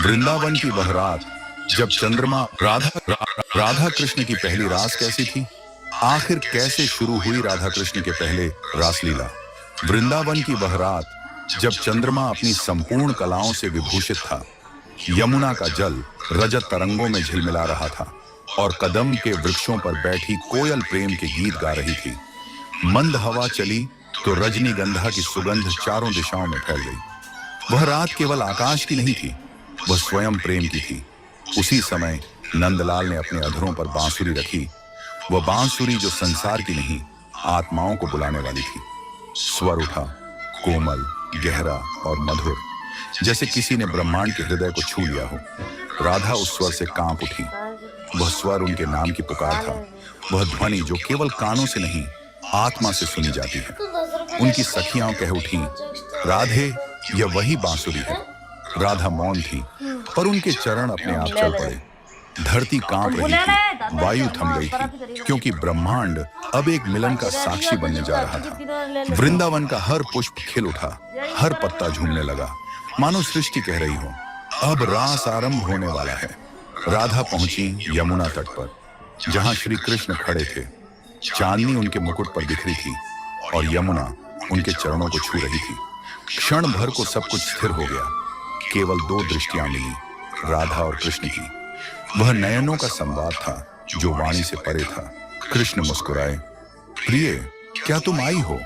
वृंदावन की वह रात जब चंद्रमा राधा कृष्ण की पहली रास कैसी थी? आखिर कैसे शुरू हुई राधा कृष्ण के पहले रासलीला? वृंदावन की वह रात जब चंद्रमा अपनी संपूर्ण कलाओं से विभूषित था, यमुना का जल रजत तरंगों में झिलमिला रहा था और कदम के वृक्षों पर बैठी कोयल प्रेम के गीत गा रही थी। मंद हवा चली तो रजनीगंधा की सुगंध चारों दिशाओं में फैल गई। वह रात केवल आकाश की नहीं थी, वह स्वयं प्रेम की थी। उसी समय नंदलाल ने अपने अधरों पर बांसुरी रखी, वह बांसुरी जो संसार की नहीं, आत्माओं को बुलाने वाली थी। स्वर उठा, कोमल, गहरा और मधुर, जैसे किसी ने ब्रह्मांड के हृदय को छू लिया हो। राधा उस स्वर से कांप उठी। वह स्वर उनके नाम की पुकार था, वह ध्वनि जो केवल कानों से नहीं, आत्मा से सुनी जाती है। उनकी सखियां कह उठी, राधे, यह वही बांसुरी है। राधा मौन थी, पर उनके चरण अपने आप चल पड़े। धरती कांप रही थी, वायु थम गई थी, क्योंकि ब्रह्मांड अब एक मिलन का साक्षी बनने जा रहा था। वृंदावन का हर पुष्प खिल उठा, हर पत्ता झूमने लगा, मानो सृष्टि कह रही हो, अब रास आरंभ होने वाला है। राधा पहुंची यमुना तट पर, जहां श्री कृष्ण खड़े थे। चांदनी उनके मुकुट पर बिखरी थी और यमुना उनके चरणों को छू रही थी। क्षण भर को सब कुछ स्थिर हो गया। केवल दो दृष्टियां मिली, राधा और कृष्ण की। वह नयनों का संवाद था जो वाणी से परे था। कृष्ण मुस्कुराए, प्रिय, क्या तुम आई हो?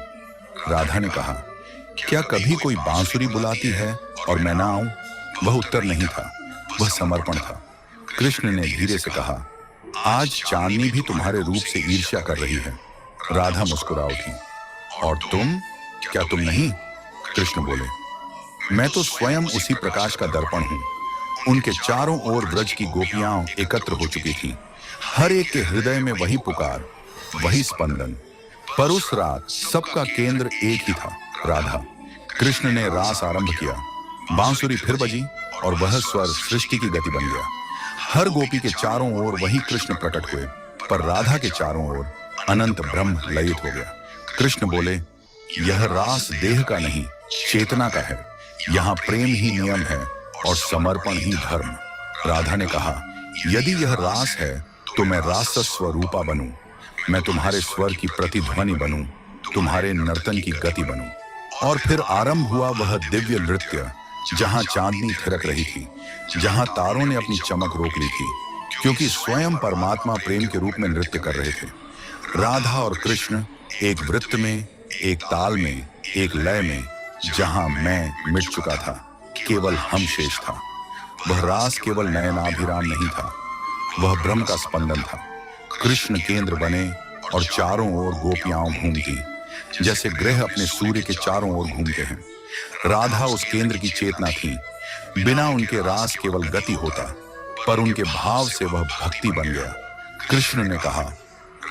राधा ने कहा, क्या कभी कोई बांसुरी बुलाती है और मैं ना आऊं? वह उत्तर नहीं था, वह समर्पण था। कृष्ण ने धीरे से कहा, आज चांदनी भी तुम्हारे रूप से ईर्ष्या कर रही है। राधा मुस्कुरा उठी, और तुम, क्या तुम नहीं? कृष्ण बोले, मैं तो स्वयं उसी प्रकाश का दर्पण हूं। उनके चारों ओर ब्रज की गोपियां एकत्र हो चुकी थीं। हर एक के हृदय में वही पुकार, वही स्पंदन। पर उस रात सबका केंद्र एक ही था, राधा। कृष्ण ने रास आरंभ किया, बांसुरी फिर बजी और वह स्वर सृष्टि की गति बन गया। हर गोपी के चारों ओर वही कृष्ण प्रकट हुए, पर राधा के चारों ओर अनंत ब्रह्म लयित हो गया। कृष्ण बोले, यह रास देह का नहीं, चेतना का है। यहाँ प्रेम ही नियम है और समर्पण ही धर्म। राधा ने कहा, यदि यह रास है तो मैं रास स्वरूपा बनूं, मैं तुम्हारे स्वर की प्रतिध्वनि बनूं, तुम्हारे नर्तन की गति बनूं। और फिर आरंभ हुआ वह दिव्य नृत्य, जहां चांदनी थिरक रही थी, जहां तारों ने अपनी चमक रोक ली थी, क्योंकि स्वयं परमात्मा प्रेम के रूप में नृत्य कर रहे थे। राधा और कृष्ण एक वृत्त में, एक ताल में, एक लय में, जहां मैं मिट चुका था, केवल हम शेष था। वह रास केवल नयनाभिराम नहीं था, वह ब्रह्म का स्पंदन था। कृष्ण केंद्र बने और चारों ओर गोपियां घूमती, जैसे ग्रह अपने सूर्य के चारों ओर घूमते हैं। राधा उस केंद्र की चेतना थी। बिना उनके रास केवल गति होता, पर उनके भाव से वह भक्ति बन गया। कृष्ण ने कहा,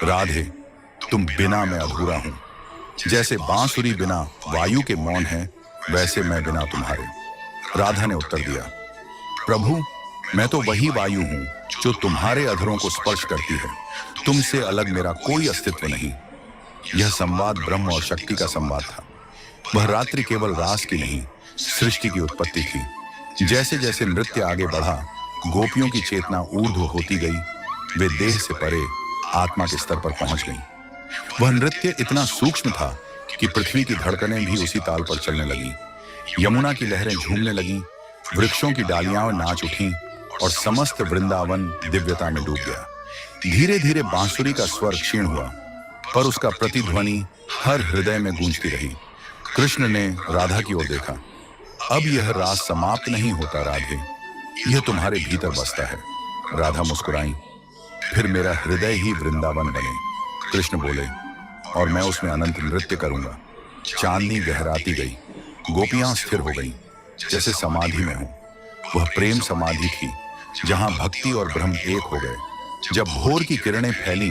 राधे, तुम बिना मैं अधूरा हूं। जैसे बांसुरी बिना वायु के मौन है, वैसे मैं बिना तुम्हारे। राधा ने उत्तर दिया, प्रभु, मैं तो वही वायु हूं जो तुम्हारे अधरों को स्पर्श करती है। तुमसे अलग मेरा कोई अस्तित्व नहीं। यह संवाद ब्रह्म और शक्ति का संवाद था। वह रात्रि केवल रास की नहीं, सृष्टि की उत्पत्ति थी। जैसे जैसे नृत्य आगे बढ़ा, गोपियों की चेतना ऊर्ध्व होती गई। वे देह से परे आत्मा के स्तर पर पहुंच गईं। वह नृत्य इतना सूक्ष्म था कि पृथ्वी की धड़कनें भी उसी ताल पर चलने लगी। यमुना की लहरें झूमने लगीं, वृक्षों की डालियां नाच उठीं और समस्त वृंदावन दिव्यता में डूब गया। धीरे धीरे बांसुरी का स्वर क्षीण हुआ, पर उसका प्रतिध्वनि हर हृदय में गूंजती रही। कृष्ण ने राधा की ओर देखा, अब यह रास समाप्त नहीं होता राधे, यह तुम्हारे भीतर बसता है। राधा मुस्कुराई, फिर मेरा हृदय ही वृंदावन बने। कृष्ण बोले, और मैं उसमें अनंत नृत्य करूंगा। चांदनी गहराती गई, गोपियां स्थिर हो गईं, जैसे समाधि में हो। वह प्रेम समाधि थी, जहां भक्ति और ब्रह्म एक हो गए। जब भोर की किरणें फैली,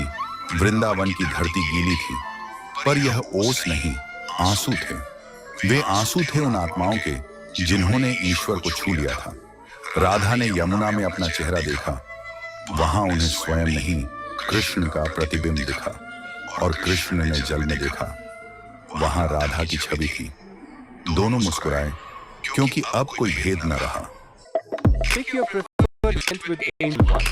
वृंदावन की धरती गीली थी, पर यह ओस नहीं, आंसू थे। वे आंसू थे उन आत्माओं के जिन्होंने ईश्वर को छू लिया था। राधा ने यमुना में अपना चेहरा देखा, वहां उन्हें स्वयं नहीं, कृष्ण का प्रतिबिंब दिखा। और कृष्ण ने जल में देखा, वहां राधा की छवि थी। दोनों मुस्कुराए, क्योंकि अब कोई भेद न रहा। Pick your preferred event with Angel One.